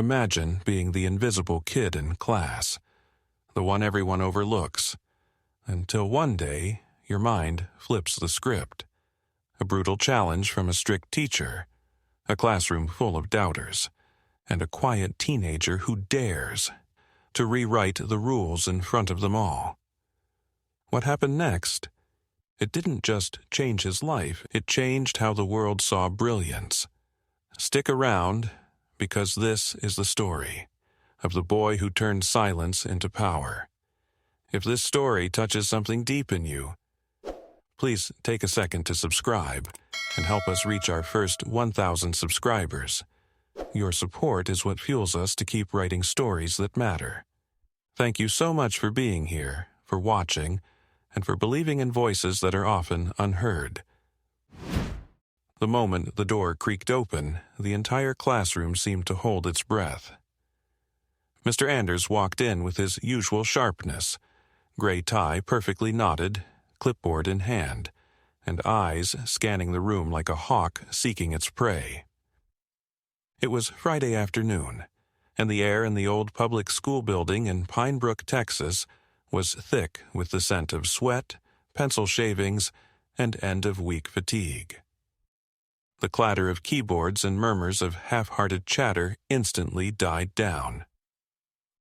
Imagine being the invisible kid in class, the one everyone overlooks, until one day your mind flips the script. A brutal challenge from a strict teacher, a classroom full of doubters, and a quiet teenager who dares to rewrite the rules in front of them all. What happened next? It didn't just change his life, it changed how the world saw brilliance. Stick around, because this is the story of the boy who turned silence into power. If this story touches something deep in you, please take a second to subscribe and help us reach our first 1,000 subscribers. Your support is what fuels us to keep writing stories that matter. Thank you so much for being here, for watching, and for believing in voices that are often unheard. The moment the door creaked open, the entire classroom seemed to hold its breath. Mr. Anders walked in with his usual sharpness, gray tie perfectly knotted, clipboard in hand, and eyes scanning the room like a hawk seeking its prey. It was Friday afternoon, and the air in the old public school building in Pine Brook, Texas, was thick with the scent of sweat, pencil shavings, and end-of-week fatigue. The clatter of keyboards and murmurs of half-hearted chatter instantly died down.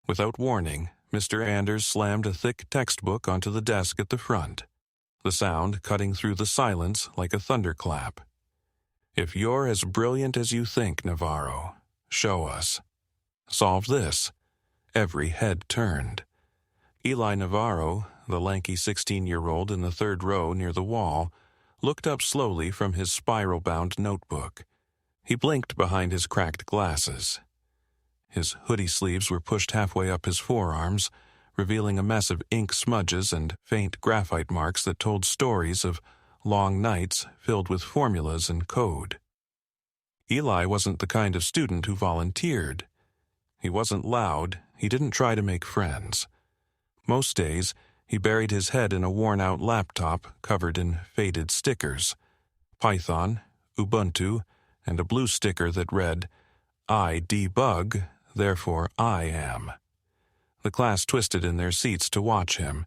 Without warning, Mr. Anders slammed a thick textbook onto the desk at the front, the sound cutting through the silence like a thunderclap. If you're as brilliant as you think, Navarro, show us. Solve this. Every head turned. Eli Navarro, the lanky 16-year-old in the third row near the wall, looked up slowly from his spiral-bound notebook. He blinked behind his cracked glasses. His hoodie sleeves were pushed halfway up his forearms, revealing a mess of ink smudges and faint graphite marks that told stories of long nights filled with formulas and code. Eli wasn't the kind of student who volunteered. He wasn't loud, he didn't try to make friends. Most days, he buried his head in a worn-out laptop covered in faded stickers, Python, Ubuntu, and a blue sticker that read, "I debug, therefore I am." The class twisted in their seats to watch him,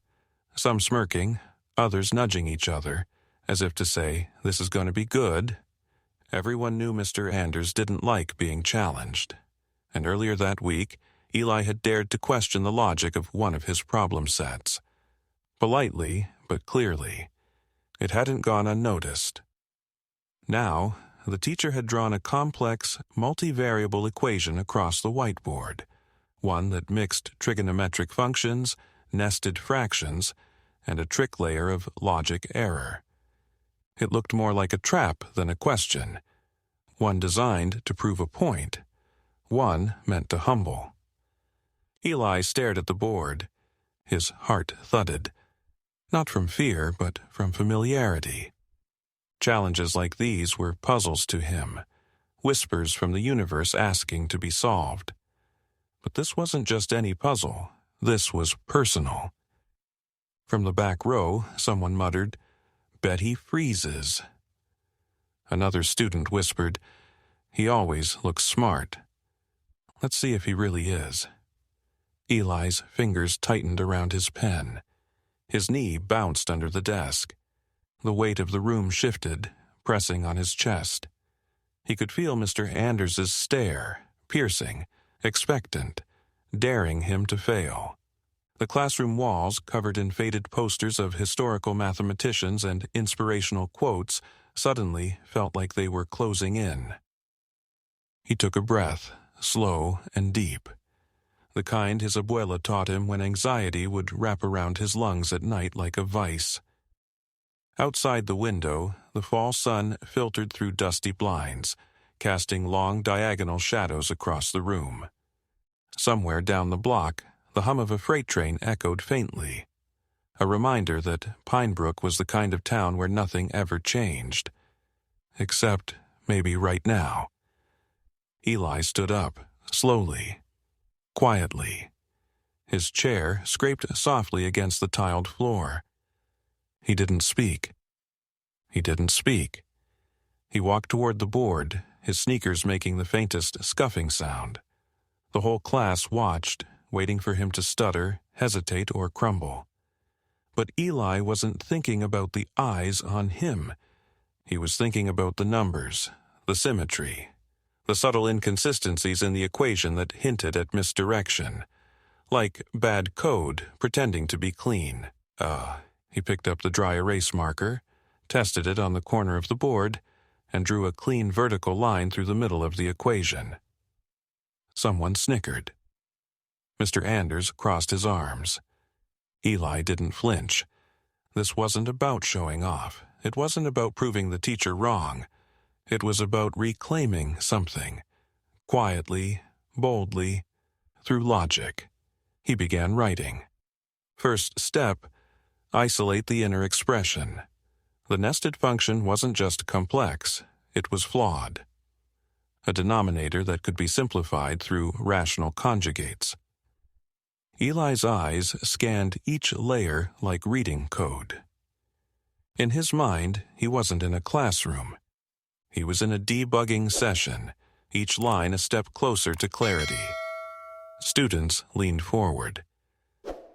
some smirking, others nudging each other, as if to say, "This is going to be good." Everyone knew Mr. Anders didn't like being challenged, and earlier that week, Eli had dared to question the logic of one of his problem sets. Politely, but clearly. It hadn't gone unnoticed. Now, the teacher had drawn a complex, multivariable equation across the whiteboard, one that mixed trigonometric functions, nested fractions, and a trick layer of logic error. It looked more like a trap than a question, one designed to prove a point, one meant to humble. Eli stared at the board. His heart thudded, not from fear, but from familiarity. Challenges like these were puzzles to him, whispers from the universe asking to be solved. But this wasn't just any puzzle, this was personal. From the back row, someone muttered, "Bet he freezes." Another student whispered, "He always looks smart. Let's see if he really is." Eli's fingers tightened around his pen. His knee bounced under the desk. The weight of the room shifted, pressing on his chest. He could feel Mr. Anders's stare, piercing, expectant, daring him to fail. The classroom walls, covered in faded posters of historical mathematicians and inspirational quotes, suddenly felt like they were closing in. He took a breath, slow and deep, the kind his abuela taught him when anxiety would wrap around his lungs at night like a vice. Outside the window, the fall sun filtered through dusty blinds, casting long diagonal shadows across the room. Somewhere down the block, the hum of a freight train echoed faintly, a reminder that Pine Brook was the kind of town where nothing ever changed. Except maybe right now. Eli stood up, slowly, quietly. His chair scraped softly against the tiled floor. He didn't speak. He didn't speak. He walked toward the board, his sneakers making the faintest scuffing sound. The whole class watched, waiting for him to stutter, hesitate, or crumble. But Eli wasn't thinking about the eyes on him. He was thinking about the numbers, the symmetry, the subtle inconsistencies in the equation that hinted at misdirection, like bad code pretending to be clean. He picked up the dry erase marker, tested it on the corner of the board, and drew a clean vertical line through the middle of the equation. Someone snickered. Mr. Anders crossed his arms. Eli didn't flinch. This wasn't about showing off. It wasn't about proving the teacher wrong. It was about reclaiming something. Quietly, boldly, through logic. He began writing. First step, isolate the inner expression. The nested function wasn't just complex, it was flawed. A denominator that could be simplified through rational conjugates. Eli's eyes scanned each layer like reading code. In his mind, he wasn't in a classroom. He was in a debugging session, each line a step closer to clarity. Students leaned forward.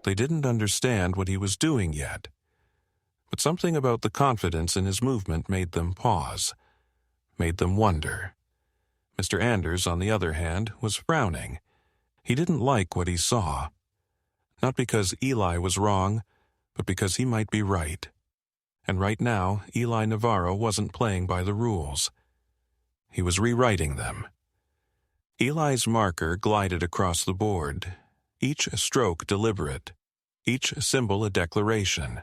They didn't understand what he was doing yet, but something about the confidence in his movement made them pause, made them wonder. Mr. Anders, on the other hand, was frowning. He didn't like what he saw. Not because Eli was wrong, but because he might be right. And right now, Eli Navarro wasn't playing by the rules. He was rewriting them. Eli's marker glided across the board, each stroke deliberate, each symbol a declaration.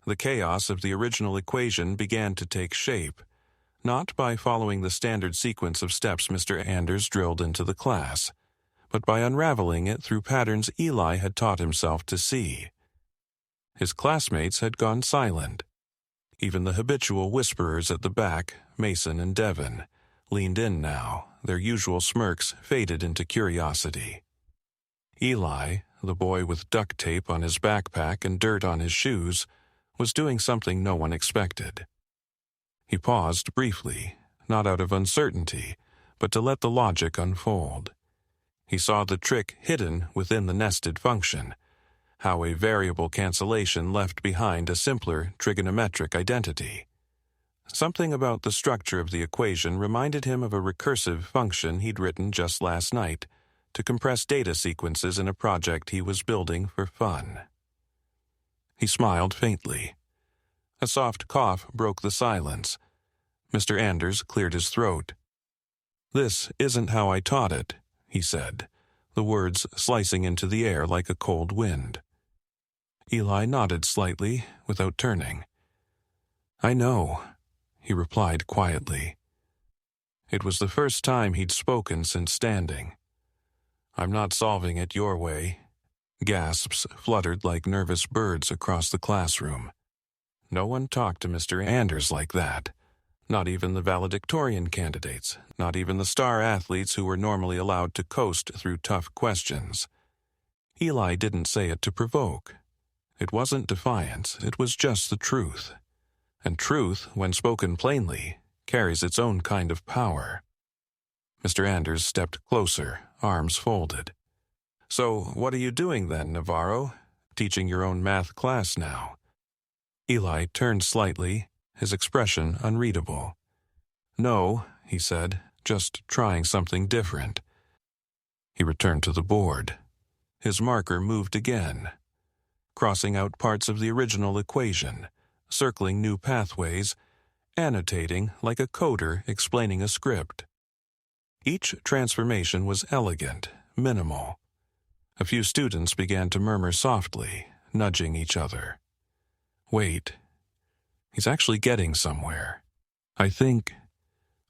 The chaos of the original equation began to take shape, not by following the standard sequence of steps Mr. Anders drilled into the class, but by unraveling it through patterns Eli had taught himself to see. His classmates had gone silent. Even the habitual whisperers at the back, Mason and Devon, leaned in now, their usual smirks faded into curiosity. Eli, the boy with duct tape on his backpack and dirt on his shoes, was doing something no one expected. He paused briefly, not out of uncertainty, but to let the logic unfold. He saw the trick hidden within the nested function, how a variable cancellation left behind a simpler trigonometric identity. Something about the structure of the equation reminded him of a recursive function he'd written just last night to compress data sequences in a project he was building for fun. He smiled faintly. A soft cough broke the silence. Mr. Anders cleared his throat. "This isn't how I taught it," he said, the words slicing into the air like a cold wind. Eli nodded slightly, without turning. "I know," he replied quietly. It was the first time he'd spoken since standing. "I'm not solving it your way." Gasps fluttered like nervous birds across the classroom. No one talked to Mr. Anders like that. Not even the valedictorian candidates, not even the star athletes who were normally allowed to coast through tough questions. Eli didn't say it to provoke. It wasn't defiance, it was just the truth. And truth, when spoken plainly, carries its own kind of power. Mr. Anders stepped closer, arms folded. "So, what are you doing then, Navarro? Teaching your own math class now?" Eli turned slightly, his expression unreadable. "No," he said, "just trying something different." He returned to the board. His marker moved again, crossing out parts of the original equation, circling new pathways, annotating like a coder explaining a script. Each transformation was elegant, minimal. A few students began to murmur softly, nudging each other. "Wait, he's actually getting somewhere. I think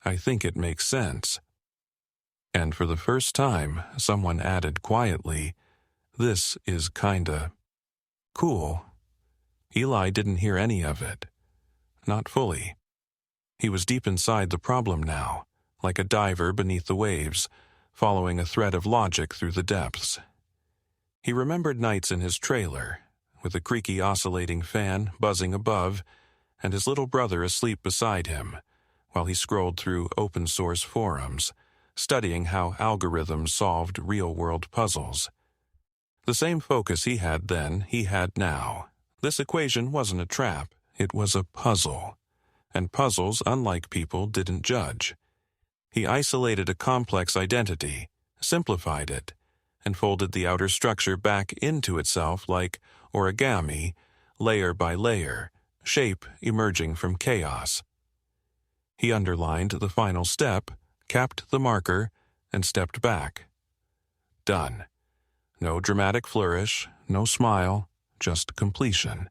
it makes sense." And for the first time, someone added quietly, "This is kinda cool." Eli didn't hear any of it. Not fully. He was deep inside the problem now, like a diver beneath the waves, following a thread of logic through the depths. He remembered nights in his trailer, with a creaky oscillating fan buzzing above, and his little brother asleep beside him, while he scrolled through open-source forums, studying how algorithms solved real-world puzzles. The same focus he had then, he had now. This equation wasn't a trap, it was a puzzle. And puzzles, unlike people, didn't judge. He isolated a complex identity, simplified it, and folded the outer structure back into itself like origami, layer by layer, shape emerging from chaos. He underlined the final step, capped the marker, and stepped back. Done. No dramatic flourish, no smile, just completion.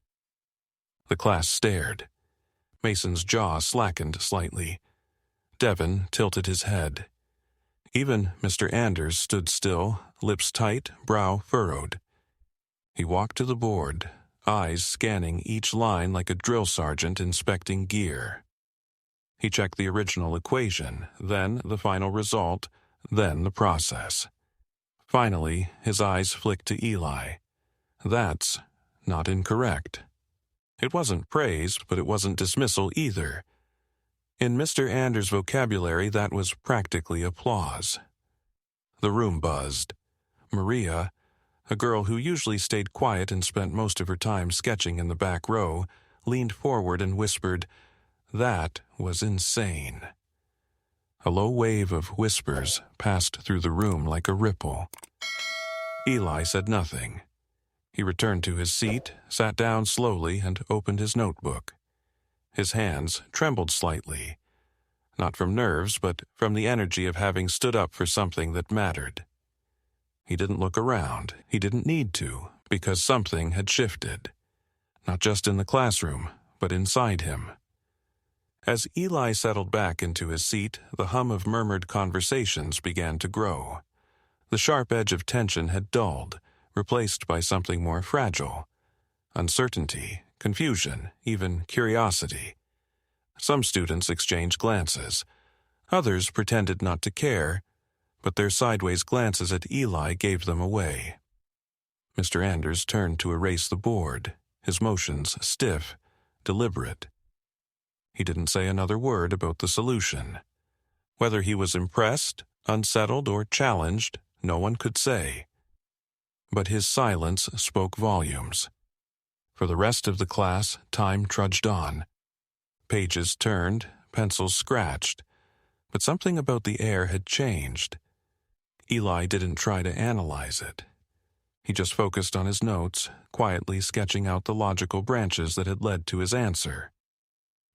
The class stared. Mason's jaw slackened slightly. Devon tilted his head. Even Mr. Anders stood still, lips tight, brow furrowed. He walked to the board, eyes scanning each line like a drill sergeant inspecting gear. He checked the original equation, then the final result, then the process. Finally, his eyes flicked to Eli. That's not incorrect. It wasn't praise, but it wasn't dismissal either. In Mr. Anders' vocabulary, that was practically applause. The room buzzed. Maria, a girl who usually stayed quiet and spent most of her time sketching in the back row, leaned forward and whispered, "That was insane." A low wave of whispers passed through the room like a ripple. Eli said nothing. He returned to his seat, sat down slowly, and opened his notebook. His hands trembled slightly, not from nerves, but from the energy of having stood up for something that mattered. He didn't look around. He didn't need to, because something had shifted. Not just in the classroom, but inside him. As Eli settled back into his seat, the hum of murmured conversations began to grow. The sharp edge of tension had dulled, replaced by something more fragile. Uncertainty, confusion, even curiosity. Some students exchanged glances. Others pretended not to care, but their sideways glances at Eli gave them away. Mr. Anders turned to erase the board, his motions stiff, deliberate. He didn't say another word about the solution. Whether he was impressed, unsettled, or challenged, no one could say. But his silence spoke volumes. For the rest of the class, time trudged on. Pages turned, pencils scratched, but something about the air had changed. Eli didn't try to analyze it. He just focused on his notes, quietly sketching out the logical branches that had led to his answer.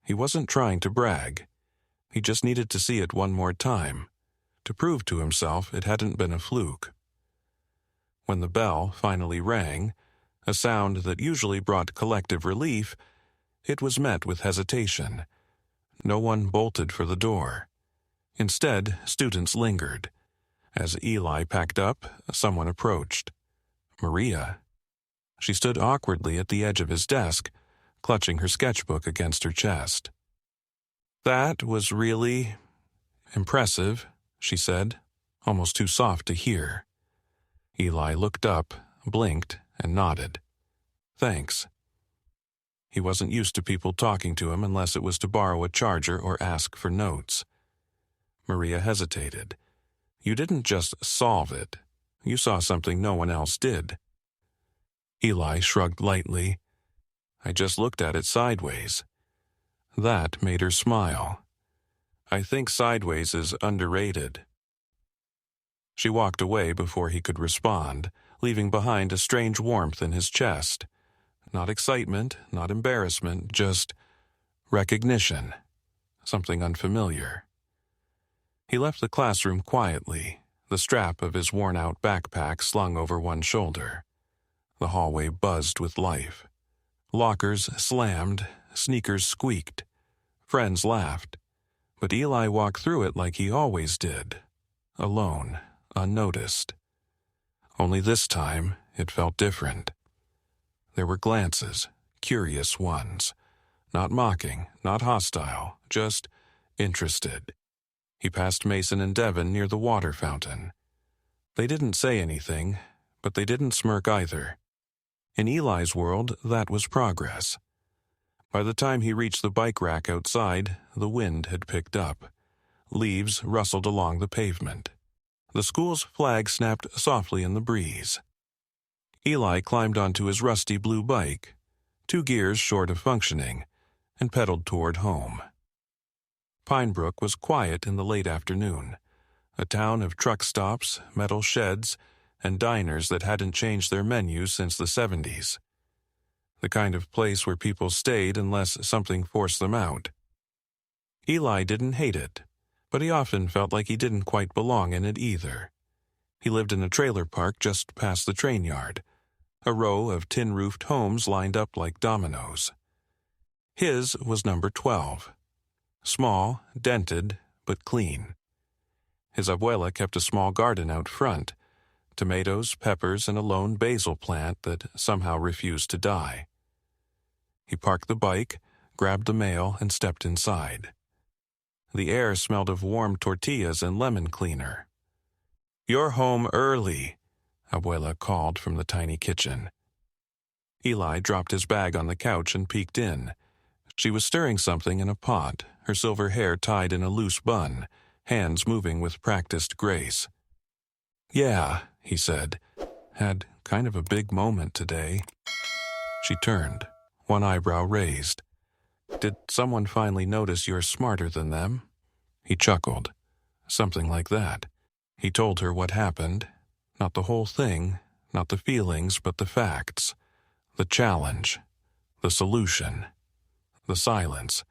He wasn't trying to brag. He just needed to see it one more time, to prove to himself it hadn't been a fluke. When the bell finally rang, a sound that usually brought collective relief, it was met with hesitation. No one bolted for the door. Instead, students lingered. As Eli packed up, someone approached. Maria. She stood awkwardly at the edge of his desk, clutching her sketchbook against her chest. "That was really impressive," she said, almost too soft to hear. Eli looked up, blinked, and nodded. "Thanks." He wasn't used to people talking to him unless it was to borrow a charger or ask for notes. Maria hesitated. "You didn't just solve it. You saw something no one else did." Eli shrugged lightly. "I just looked at it sideways." That made her smile. "I think sideways is underrated." She walked away before he could respond, leaving behind a strange warmth in his chest. Not excitement, not embarrassment, just recognition. Something unfamiliar. He left the classroom quietly, the strap of his worn-out backpack slung over one shoulder. The hallway buzzed with life. Lockers slammed, sneakers squeaked. Friends laughed. But Eli walked through it like he always did, alone, unnoticed. Only this time, it felt different. There were glances, curious ones. Not mocking, not hostile, just interested. He passed Mason and Devon near the water fountain. They didn't say anything, but they didn't smirk either. In Eli's world, that was progress. By the time he reached the bike rack outside, the wind had picked up. Leaves rustled along the pavement. The school's flag snapped softly in the breeze. Eli climbed onto his rusty blue bike, 2 gears short of functioning, and pedaled toward home. Pinebrook was quiet in the late afternoon, a town of truck stops, metal sheds, and diners that hadn't changed their menus since the 70s. The kind of place where people stayed unless something forced them out. Eli didn't hate it, but he often felt like he didn't quite belong in it either. He lived in a trailer park just past the train yard, a row of tin-roofed homes lined up like dominoes. His was number 12. Small, dented, but clean. His abuela kept a small garden out front, tomatoes, peppers, and a lone basil plant that somehow refused to die. He parked the bike, grabbed the mail, and stepped inside. The air smelled of warm tortillas and lemon cleaner. "You're home early," Abuela called from the tiny kitchen. Eli dropped his bag on the couch and peeked in. She was stirring something in a pot, her silver hair tied in a loose bun, hands moving with practiced grace. "Yeah," he said. "Had kind of a big moment today." She turned, one eyebrow raised. "Did someone finally notice you're smarter than them?" He chuckled. "Something like that." He told her what happened. Not the whole thing, not the feelings, but the facts. The challenge. The solution. The silence.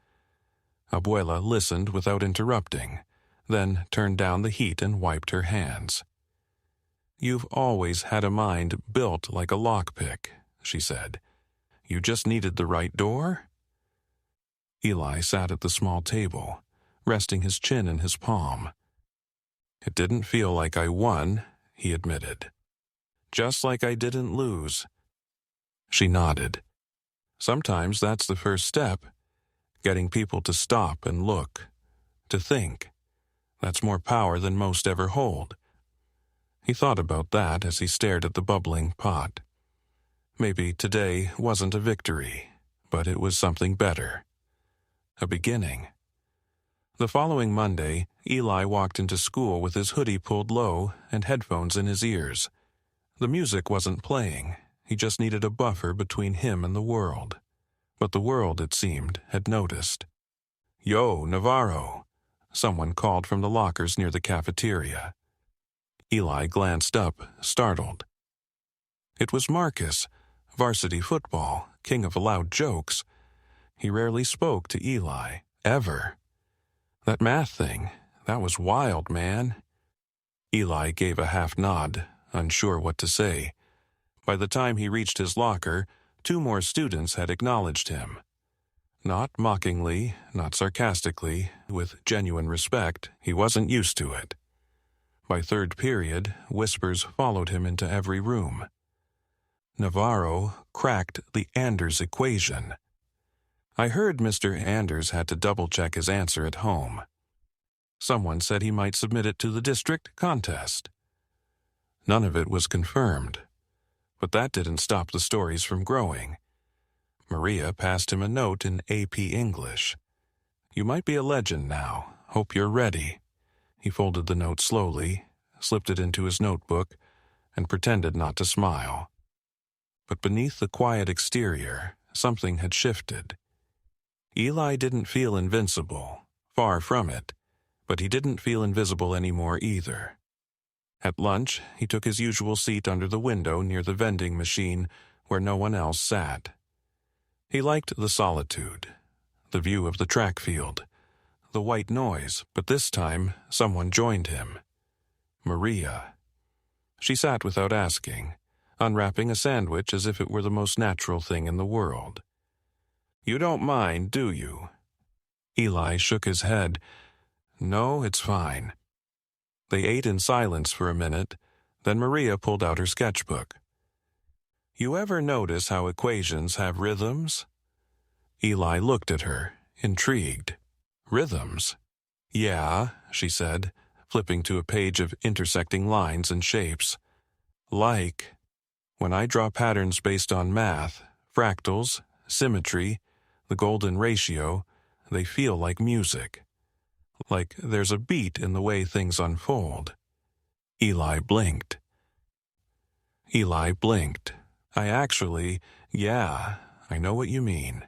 Abuela listened without interrupting, then turned down the heat and wiped her hands. "You've always had a mind built like a lockpick," she said. "You just needed the right door?" Eli sat at the small table, resting his chin in his palm. "It didn't feel like I won," he admitted. "Just like I didn't lose." She nodded. "Sometimes that's the first step, getting people to stop and look, to think. That's more power than most ever hold." He thought about that as he stared at the bubbling pot. Maybe today wasn't a victory, but it was something better. A beginning. The following Monday, Eli walked into school with his hoodie pulled low and headphones in his ears. The music wasn't playing. He just needed a buffer between him and the world. But the world, it seemed, had noticed. "Yo, Navarro!" Someone called from the lockers near the cafeteria. Eli glanced up, startled. It was Marcus, varsity football, king of loud jokes. He rarely spoke to Eli, ever. "That math thing, that was wild, man." Eli gave a half nod, unsure what to say. By the time he reached his locker, 2 more students had acknowledged him. Not mockingly, not sarcastically, with genuine respect. He wasn't used to it. By third period, whispers followed him into every room. Navarro cracked the Anders equation. "I heard Mr. Anders had to double-check his answer at home. Someone said he might submit it to the district contest." None of it was confirmed. But that didn't stop the stories from growing. Maria passed him a note in AP English. "You might be a legend now. Hope you're ready." He folded the note slowly, slipped it into his notebook, and pretended not to smile. But beneath the quiet exterior, something had shifted. Eli didn't feel invincible, far from it, but he didn't feel invisible anymore either. At lunch, he took his usual seat under the window near the vending machine where no one else sat. He liked the solitude, the view of the track field, the white noise, but this time someone joined him. Maria. She sat without asking, unwrapping a sandwich as if it were the most natural thing in the world. "You don't mind, do you?" Eli shook his head. "No, it's fine." They ate in silence for a minute, then Maria pulled out her sketchbook. "You ever notice how equations have rhythms?" Eli looked at her, intrigued. "Rhythms?" "Yeah," she said, flipping to a page of intersecting lines and shapes. "Like, when I draw patterns based on math, fractals, symmetry, the golden ratio, they feel like music. like there's a beat in the way things unfold. Eli blinked. Yeah, I know what you mean.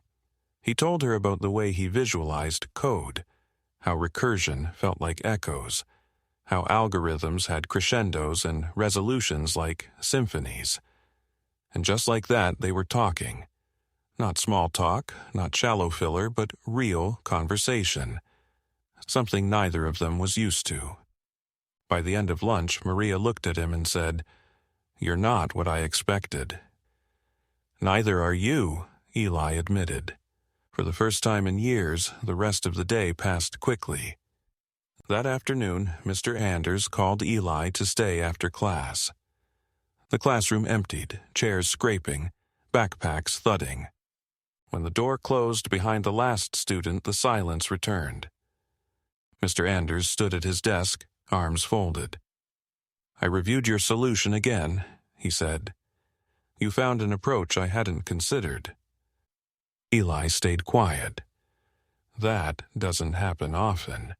He told her about the way he visualized code, how recursion felt like echoes, how algorithms had crescendos and resolutions like symphonies. And just like that, they were talking. Not small talk, not shallow filler, but real conversation. Something neither of them was used to. By the end of lunch, Maria looked at him and said, "You're not what I expected." "Neither are you," Eli admitted. For the first time in years, the rest of the day passed quickly. That afternoon, Mr. Anders called Eli to stay after class. The classroom emptied, chairs scraping, backpacks thudding. When the door closed behind the last student, the silence returned. Mr. Anders stood at his desk, arms folded. "I reviewed your solution again," he said. "You found an approach I hadn't considered." Eli stayed quiet. That doesn't happen often.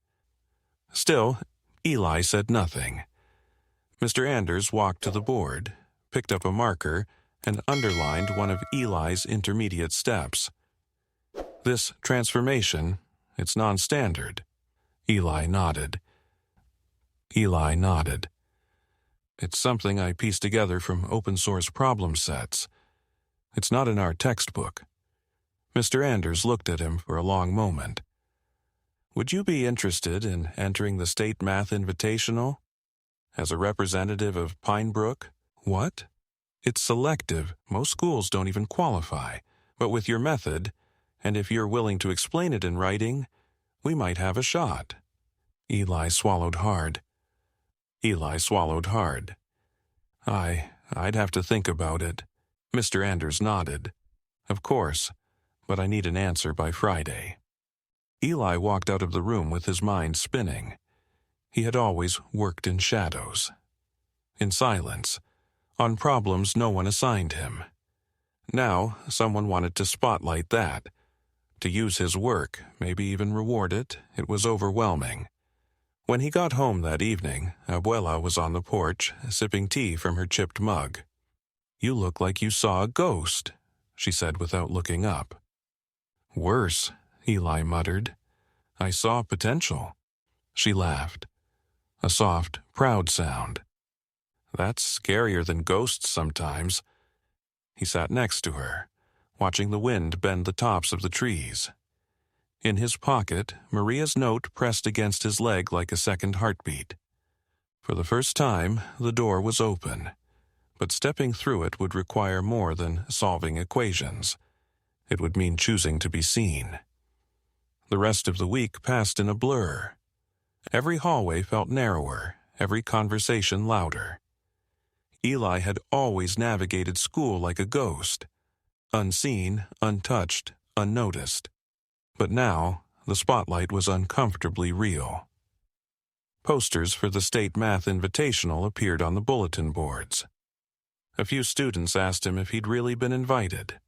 Still, Eli said nothing. Mr. Anders walked to the board, picked up a marker, and underlined one of Eli's intermediate steps. "This transformation, it's non-standard." Eli nodded. "It's something I pieced together from open-source problem sets. It's not in our textbook." Mr. Anders looked at him for a long moment. "Would you be interested in entering the State Math Invitational? As a representative of Pinebrook?" "What?" "It's selective. Most schools don't even qualify. But with your method, and if you're willing to explain it in writing, we might have a shot." Eli swallowed hard. I'd have to think about it." Mr. Anders nodded. "Of course, but I need an answer by Friday." Eli walked out of the room with his mind spinning. He had always worked in shadows. In silence, on problems no one assigned him. Now, someone wanted to spotlight that. To use his work, maybe even reward it, it was overwhelming. When he got home that evening, Abuela was on the porch, sipping tea from her chipped mug. "You look like you saw a ghost," she said without looking up. "Worse," Eli muttered. "I saw potential." She laughed. A soft, proud sound. "That's scarier than ghosts sometimes." He sat next to her, watching the wind bend the tops of the trees. In his pocket, Maria's note pressed against his leg like a second heartbeat. For the first time, the door was open, but stepping through it would require more than solving equations. It would mean choosing to be seen. The rest of the week passed in a blur. Every hallway felt narrower, every conversation louder. Eli had always navigated school like a ghost, unseen, untouched, unnoticed. But now, the spotlight was uncomfortably real. Posters for the State Math Invitational appeared on the bulletin boards. A few students asked him if he'd really been invited.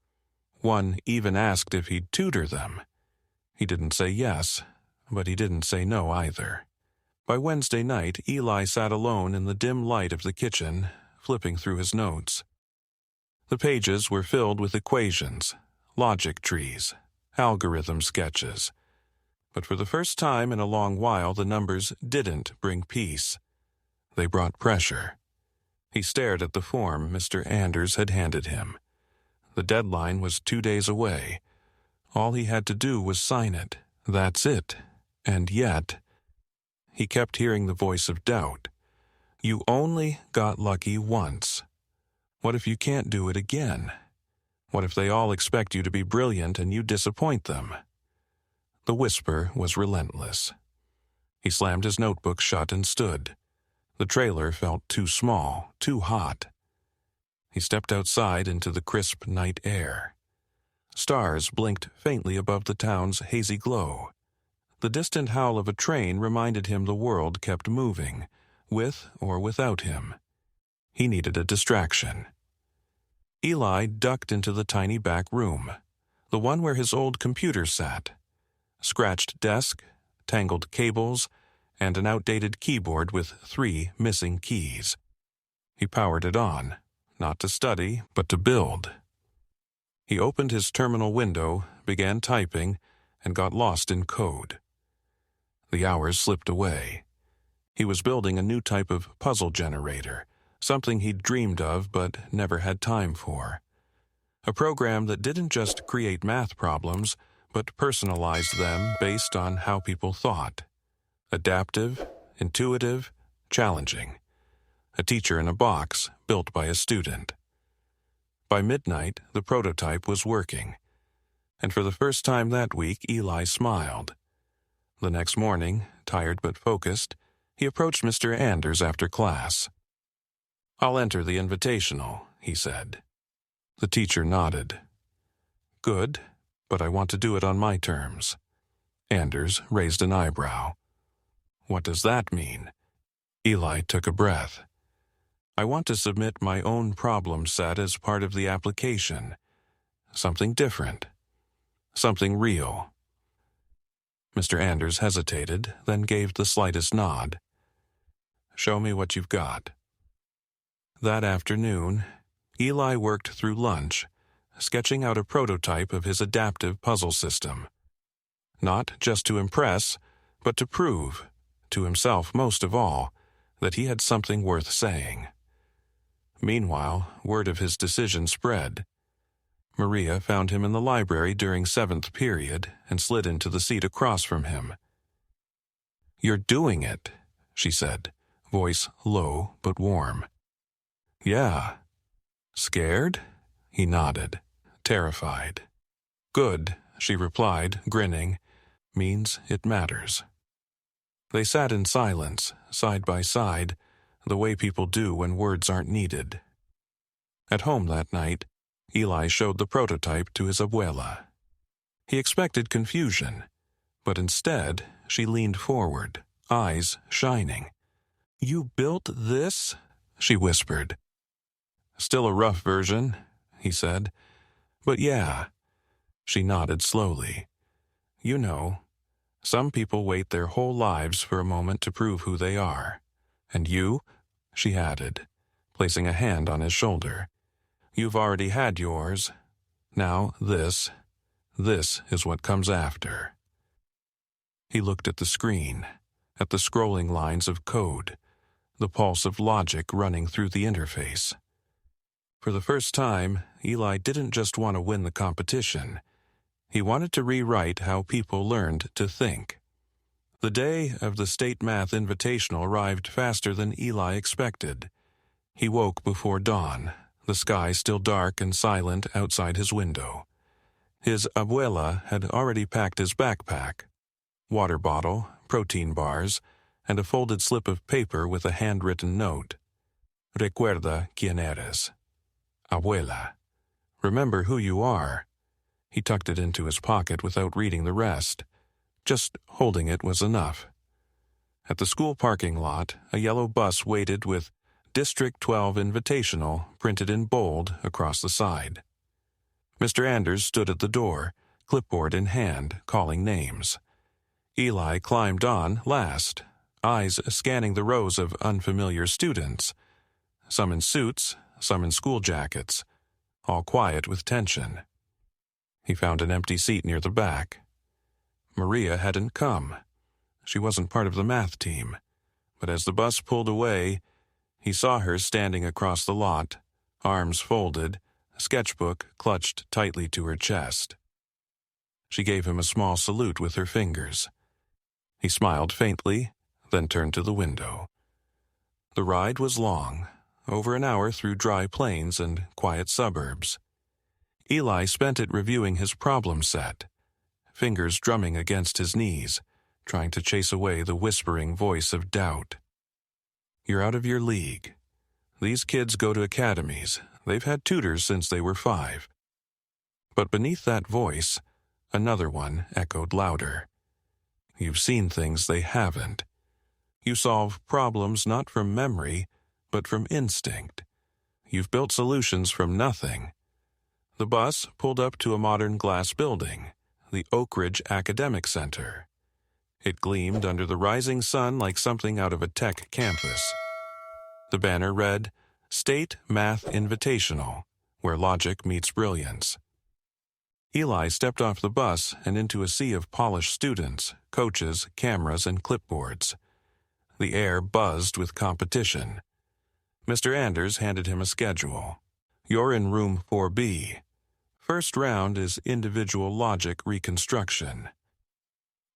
One even asked if he'd tutor them. He didn't say yes, but he didn't say no either. By Wednesday night, Eli sat alone in the dim light of the kitchen, flipping through his notes. The pages were filled with equations, logic trees, algorithm sketches. But for the first time in a long while, the numbers didn't bring peace. They brought pressure. He stared at the form Mr. Anders had handed him. The deadline was 2 days away. All he had to do was sign it. That's it. And yet, he kept hearing the voice of doubt. You only got lucky once. What if you can't do it again? What if they all expect you to be brilliant and you disappoint them? The whisper was relentless. He slammed his notebook shut and stood. The trailer felt too small, too hot. He stepped outside into the crisp night air. Stars blinked faintly above the town's hazy glow. The distant howl of a train reminded him the world kept moving, with or without him. He needed a distraction. Eli ducked into the tiny back room, the one where his old computer sat. Scratched desk, tangled cables, and an outdated keyboard with 3 missing keys. He powered it on, not to study, but to build. He opened his terminal window, began typing, and got lost in code. The hours slipped away. He was building a new type of puzzle generator, something he'd dreamed of but never had time for. A program that didn't just create math problems, but personalized them based on how people thought. Adaptive, intuitive, challenging. A teacher in a box built by a student. By midnight, the prototype was working. And for the first time that week, Eli smiled. The next morning, tired but focused, he approached Mr. Anders after class. "I'll enter the invitational," he said. The teacher nodded. "Good, but I want to do it on my terms." Anders raised an eyebrow. "What does that mean?" Eli took a breath. "I want to submit my own problem set as part of the application. Something different. Something real." Mr. Anders hesitated, then gave the slightest nod. "Show me what you've got." That afternoon, Eli worked through lunch, sketching out a prototype of his adaptive puzzle system. Not just to impress, but to prove, to himself most of all, that he had something worth saying. Meanwhile, word of his decision spread. Maria found him in the library during 7th period and slid into the seat across from him. "You're doing it," she said, voice low but warm. "Yeah." "Scared?" He nodded, terrified. "Good," she replied, grinning. "Means it matters." They sat in silence, side by side, the way people do when words aren't needed. At home that night, Eli showed the prototype to his abuela. He expected confusion, but instead she leaned forward, eyes shining. "You built this?" she whispered. "Still a rough version," he said. "But yeah." She nodded slowly. "You know, some people wait their whole lives for a moment to prove who they are. And you," she added, placing a hand on his shoulder, "you've already had yours. Now this is what comes after." He looked at the screen, at the scrolling lines of code, the pulse of logic running through the interface. For the first time, Eli didn't just want to win the competition. He wanted to rewrite how people learned to think. The day of the State Math Invitational arrived faster than Eli expected. He woke before dawn, the sky still dark and silent outside his window. His abuela had already packed his backpack, water bottle, protein bars, and a folded slip of paper with a handwritten note. "Recuerda quién eres." Abuela. Remember who you are. He tucked it into his pocket without reading the rest. Just holding it was enough. At the school parking lot, a yellow bus waited with District 12 Invitational printed in bold across the side. Mr. Anders stood at the door, clipboard in hand, calling names. Eli climbed on last, eyes scanning the rows of unfamiliar students. Some in suits, some in school jackets, all quiet with tension. He found an empty seat near the back. Maria hadn't come. She wasn't part of the math team. But as the bus pulled away, he saw her standing across the lot, arms folded, a sketchbook clutched tightly to her chest. She gave him a small salute with her fingers. He smiled faintly, then turned to the window. The ride was long, over an hour through dry plains and quiet suburbs. Eli spent it reviewing his problem set, fingers drumming against his knees, trying to chase away the whispering voice of doubt. "You're out of your league. These kids go to academies. They've had tutors since they were 5. But beneath that voice, another one echoed louder. "You've seen things they haven't. You solve problems not from memory, but from instinct. You've built solutions from nothing." The bus pulled up to a modern glass building, the Oak Ridge Academic Center. It gleamed under the rising sun like something out of a tech campus. The banner read, State Math Invitational, where logic meets brilliance. Eli stepped off the bus and into a sea of polished students, coaches, cameras, and clipboards. The air buzzed with competition. Mr. Anders handed him a schedule. You're in room 4B. First round is individual logic reconstruction.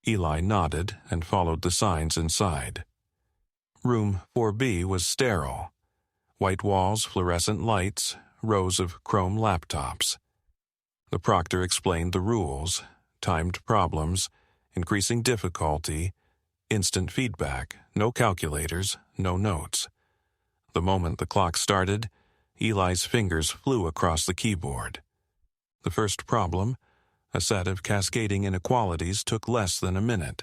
Eli nodded and followed the signs inside. Room 4B was sterile. White walls, fluorescent lights, rows of chrome laptops. The proctor explained the rules, timed problems, increasing difficulty, instant feedback, no calculators, no notes. The moment the clock started, Eli's fingers flew across the keyboard. The first problem, a set of cascading inequalities, took less than a minute.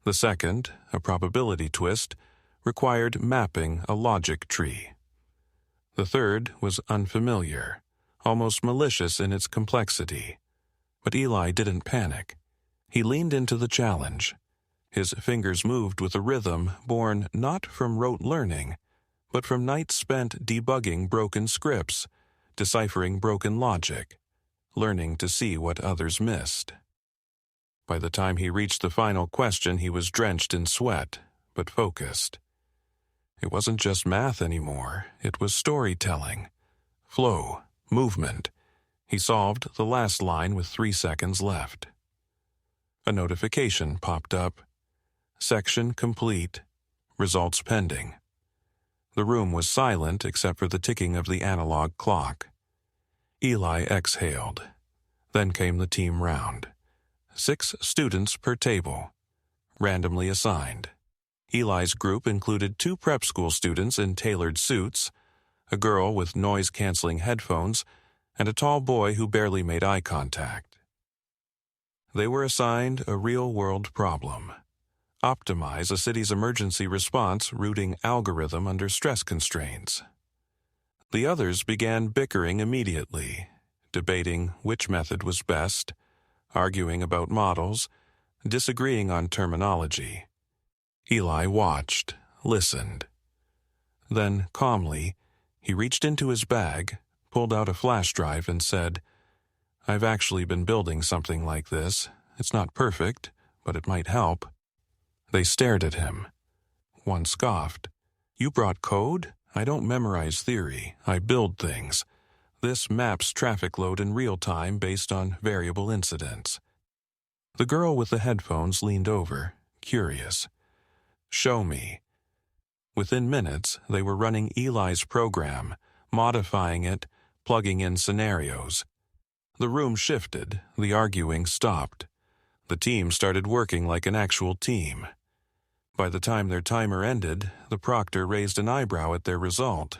The second, a probability twist, required mapping a logic tree. The third was unfamiliar, almost malicious in its complexity. But Eli didn't panic. He leaned into the challenge. His fingers moved with a rhythm born not from rote learning, but from nights spent debugging broken scripts, deciphering broken logic, learning to see what others missed. By the time he reached the final question, he was drenched in sweat, but focused. It wasn't just math anymore, it was storytelling. Flow, movement. He solved the last line with 3 seconds left. A notification popped up. Section complete. Results pending. The room was silent except for the ticking of the analog clock. Eli exhaled. Then came the team round. 6 students per table, randomly assigned. Eli's group included 2 prep school students in tailored suits, a girl with noise-canceling headphones, and a tall boy who barely made eye contact. They were assigned a real-world problem. Optimize a city's emergency response routing algorithm under stress constraints. The others began bickering immediately, debating which method was best, arguing about models, disagreeing on terminology. Eli watched, listened. Then, calmly, he reached into his bag, pulled out a flash drive, and said, I've actually been building something like this. It's not perfect, but it might help. They stared at him. One scoffed. You brought code? I don't memorize theory. I build things. This maps traffic load in real time based on variable incidents. The girl with the headphones leaned over, curious. Show me. Within minutes, they were running Eli's program, modifying it, plugging in scenarios. The room shifted, the arguing stopped. The team started working like an actual team. By the time their timer ended, the proctor raised an eyebrow at their result.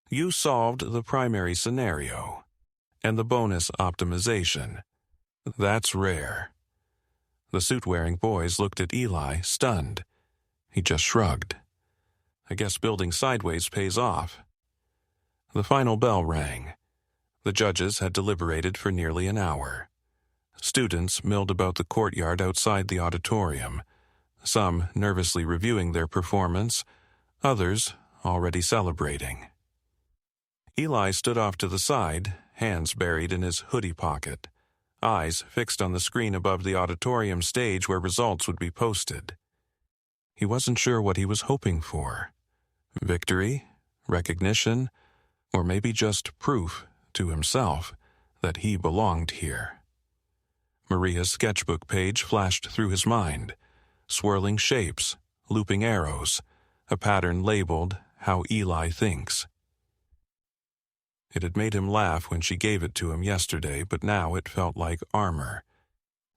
You solved the primary scenario, and the bonus optimization. That's rare. The suit-wearing boys looked at Eli, stunned. He just shrugged. I guess building sideways pays off. The final bell rang. The judges had deliberated for nearly an hour. Students milled about the courtyard outside the auditorium, some nervously reviewing their performance, others already celebrating. Eli stood off to the side, hands buried in his hoodie pocket, eyes fixed on the screen above the auditorium stage where results would be posted. He wasn't sure what he was hoping for. Victory, recognition, or maybe just proof to himself that he belonged here. Maria's sketchbook page flashed through his mind, swirling shapes, looping arrows, a pattern labeled How Eli Thinks. It had made him laugh when she gave it to him yesterday, but now it felt like armor,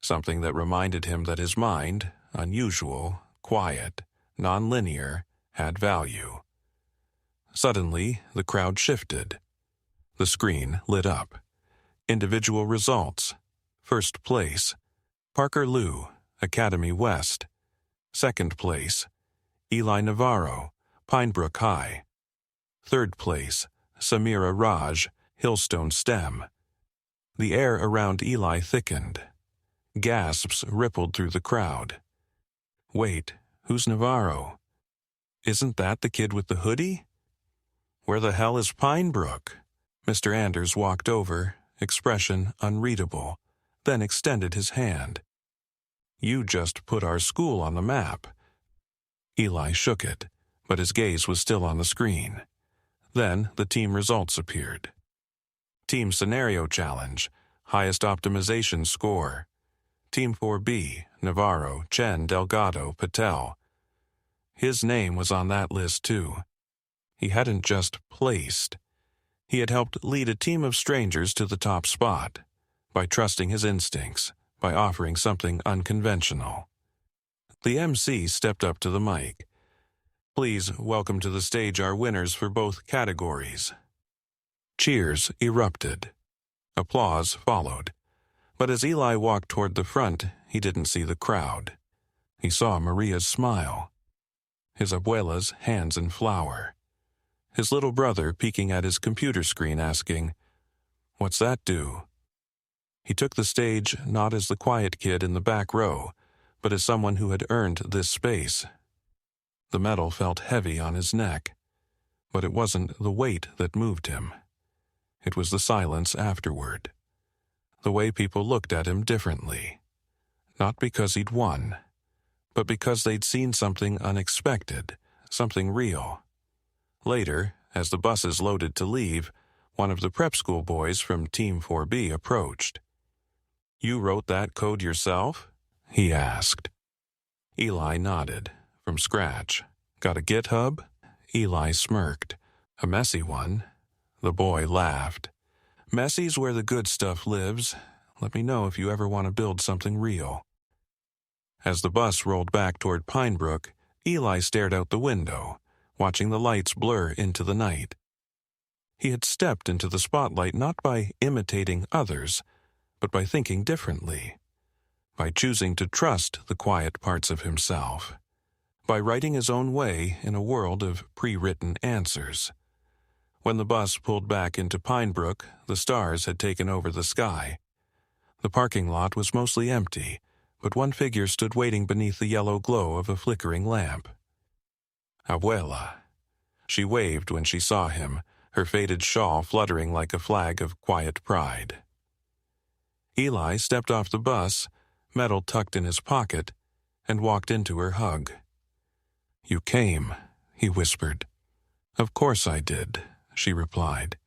something that reminded him that his mind, unusual, quiet, non-linear, had value. Suddenly, the crowd shifted. The screen lit up. Individual results. First place, Parker Liu, Academy West. Second place, Eli Navarro, Pinebrook High. Third place, Samira Raj, Hillstone STEM. The air around Eli thickened. Gasps rippled through the crowd. Wait, who's Navarro? Isn't that the kid with the hoodie? Where the hell is Pinebrook? Mr. Anders walked over, expression unreadable, then extended his hand. You just put our school on the map. Eli shook it, but his gaze was still on the screen. Then the team results appeared. Team Scenario Challenge, highest optimization score. Team 4B, Navarro, Chen, Delgado, Patel. His name was on that list too. He hadn't just placed. He had helped lead a team of strangers to the top spot, by trusting his instincts, by offering something unconventional. The MC stepped up to the mic. Please welcome to the stage our winners for both categories. Cheers erupted. Applause followed. But as Eli walked toward the front, he didn't see the crowd. He saw Maria's smile. His abuela's hands in flour. His little brother peeking at his computer screen asking, "What's that do?" He took the stage not as the quiet kid in the back row, but as someone who had earned this space. The medal felt heavy on his neck, but it wasn't the weight that moved him. It was the silence afterward. The way people looked at him differently. Not because he'd won, but because they'd seen something unexpected, something real. Later, as the buses loaded to leave, one of the prep school boys from Team 4B approached. "You wrote that code yourself?" he asked. Eli nodded. From scratch. Got a GitHub? Eli smirked. A messy one. The boy laughed. Messy's where the good stuff lives. Let me know if you ever want to build something real. As the bus rolled back toward Pinebrook, Eli stared out the window, watching the lights blur into the night. He had stepped into the spotlight not by imitating others, but by thinking differently, by choosing to trust the quiet parts of himself, by writing his own way in a world of pre-written answers. When the bus pulled back into Pinebrook, the stars had taken over the sky. The parking lot was mostly empty, but one figure stood waiting beneath the yellow glow of a flickering lamp. Abuela. She waved when she saw him, her faded shawl fluttering like a flag of quiet pride. Eli stepped off the bus, medal tucked in his pocket, and walked into her hug. "You came," he whispered. "Of course I did," she replied.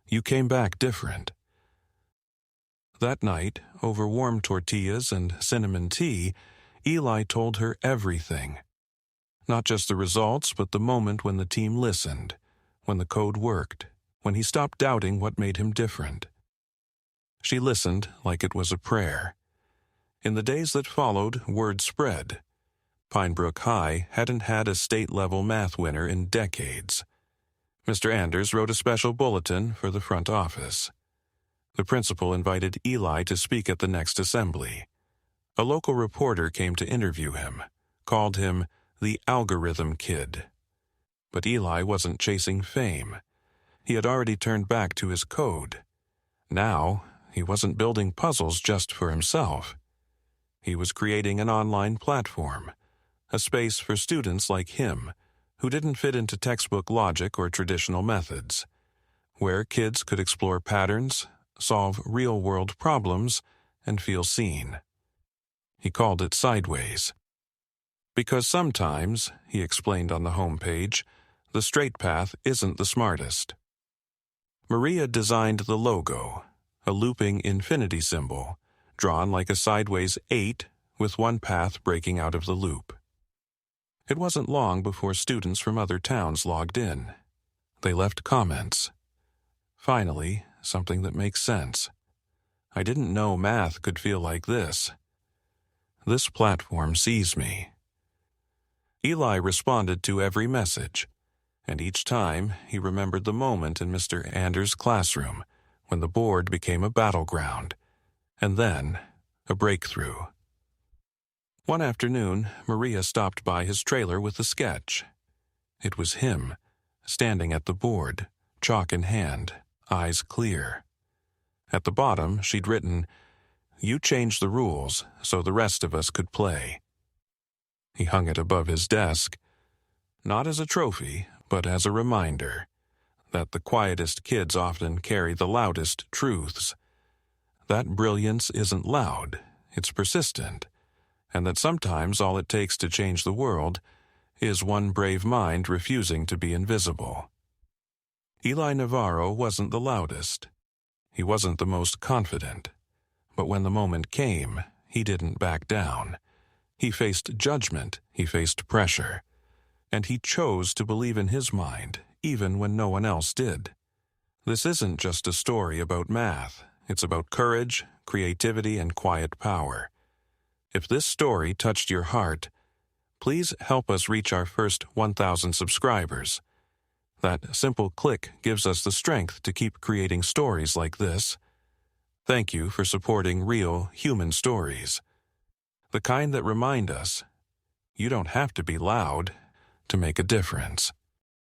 "You came back different." That night, over warm tortillas and cinnamon tea, Eli told her everything. Not just the results, but the moment when the team listened, when the code worked, when he stopped doubting what made him different. She listened like it was a prayer. In the days that followed, word spread. Pinebrook High hadn't had a state-level math winner in decades. Mr. Anders wrote a special bulletin for the front office. The principal invited Eli to speak at the next assembly. A local reporter came to interview him, called him the algorithm kid. But Eli wasn't chasing fame. He had already turned back to his code. Now, he wasn't building puzzles just for himself. He was creating an online platform, a space for students like him, who didn't fit into textbook logic or traditional methods, where kids could explore patterns, solve real-world problems, and feel seen. He called it Sideways. Because sometimes, he explained on the homepage, the straight path isn't the smartest. Maria designed the logo, a looping infinity symbol, drawn like a sideways 8 with one path breaking out of the loop. It wasn't long before students from other towns logged in. They left comments. Finally, something that makes sense. I didn't know math could feel like this. This platform sees me. Eli responded to every message, and each time he remembered the moment in Mr. Anders' classroom when the board became a battleground, and then a breakthrough. One afternoon, Maria stopped by his trailer with a sketch. It was him, standing at the board, chalk in hand, eyes clear. At the bottom, she'd written, "You changed the rules so the rest of us could play." He hung it above his desk, not as a trophy, but as a reminder that the quietest kids often carry the loudest truths. That brilliance isn't loud, it's persistent, and that sometimes all it takes to change the world is one brave mind refusing to be invisible. Eli Navarro wasn't the loudest. He wasn't the most confident. But when the moment came, he didn't back down. He faced judgment, he faced pressure, and he chose to believe in his mind, even when no one else did. This isn't just a story about math. It's about courage, creativity, and quiet power. If this story touched your heart, please help us reach our first 1,000 subscribers. That simple click gives us the strength to keep creating stories like this. Thank you for supporting real, human stories. The kind that remind us, you don't have to be loud to make a difference.